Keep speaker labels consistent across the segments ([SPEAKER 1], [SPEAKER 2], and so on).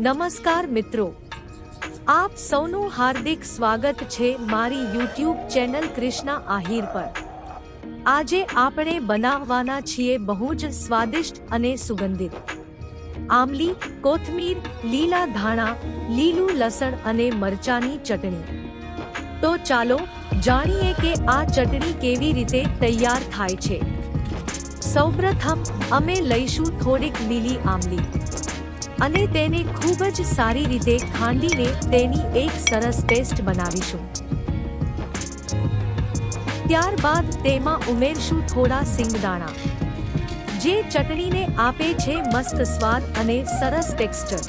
[SPEAKER 1] નમસ્કાર મિત્રો, આપ સૌનું હાર્દિક સ્વાગત છે મારી યુટ્યુબ ચેનલ કૃષ્ણા આહિર પર। આજે આપણે બનાવવાના છીએ બહુ જ સ્વાદિષ્ટ અને સુગંધિત આમલી, કોથમીર, લીલા ધાણા, લીલું લસણ અને મરચાની ચટણી। તો ચાલો જાણીએ કે આ ચટણી કેવી રીતે તૈયાર થાય છે। સૌપ્રથમ અમે લઈશું થોડીક લીલી આમલી અને તેને ખૂબ જ સારી રીતે ખાંડીને તેની એક સરસ પેસ્ટ બનાવીશું। ત્યારબાદ તેમાં ઉમેરશું થોડા સિંગદાણા, જે ચટણીને આપે છે મસ્ત સ્વાદ અને સરસ ટેક્સચર।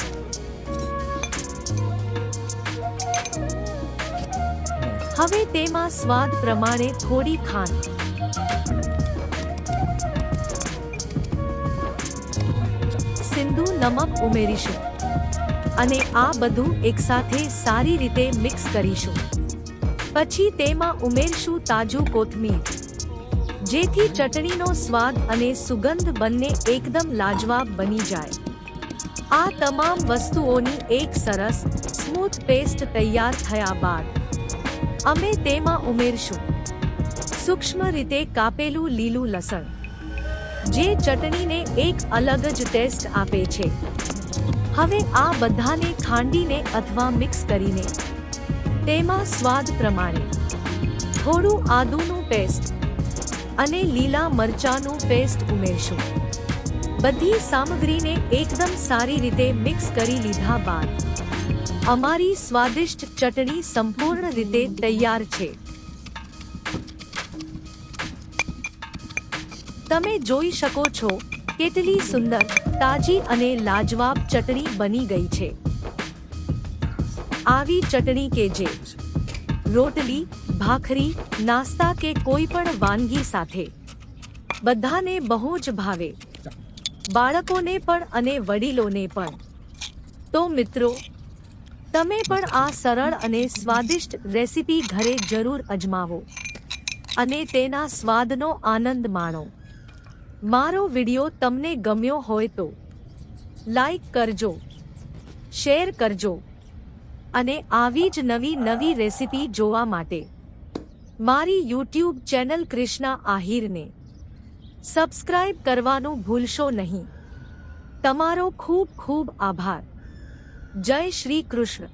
[SPEAKER 1] હવે તેમાં સ્વાદ પ્રમાણે થોડી ખાંડ, સિંધુ નમક ઉમેરીશું અને આ બધું એકસાથે સારી રીતે મિક્સ કરીશું। પછી તેમાં ઉમેરશું તાજું કોથમીર, જેથી ચટણીનો સ્વાદ અને સુગંધ બંને એકદમ લાજવાબ બની જાય। આ તમામ વસ્તુઓની એક સરસ સ્મૂથ પેસ્ટ તૈયાર થયા બાદ અમે તેમાં ઉમેરશું સૂક્ષ્મ રીતે કાપેલું લીલું લસણ, જે ચટણીને એક અલગ જ ટેસ્ટ આપે છે। હવે આ બધાને ખાંડીને અથવા મિક્સ કરીને તેમાં સ્વાદ પ્રમાણે થોડું આદુનું પેસ્ટ અને લીલા મરચાંનું પેસ્ટ ઉમેરશું। બધી સામગ્રીને એકદમ સારી રીતે મિક્સ કરી લીધા બાદ અમારી સ્વાદિષ્ટ ચટણી સંપૂર્ણ રીતે તૈયાર છે। તમે જોઈ શકો છો કેટલી સુંદર, તાજી અને લાજવાબ ચટણી બની ગઈ છે। આવી ચટણી કે જે રોટલી, ભાખરી, નાસ્તા કે કોઈ પણ વાનગી સાથે બધાને બહુ જ ભાવે, બાળકોને પણ અને વડીલોને પણ। તો મિત્રો, તમે પણ આ સરળ અને સ્વાદિષ્ટ રેસીપી ઘરે જરૂર અજમાવો અને તેના સ્વાદનો આનંદ માણો। મારો વિડિયો તમને ગમ્યો હોય તો લાઈક કરજો, શેર કરજો અને આવી જ નવી રેસીપી જોવા માટે મારી યુટ્યુબ ચેનલ કૃષ્ણા આહિરને સબસ્ક્રાઇબ કરવાનું ભૂલશો નહીં। તમારો ખૂબ ખૂબ આભાર। જય શ્રી કૃષ્ણ।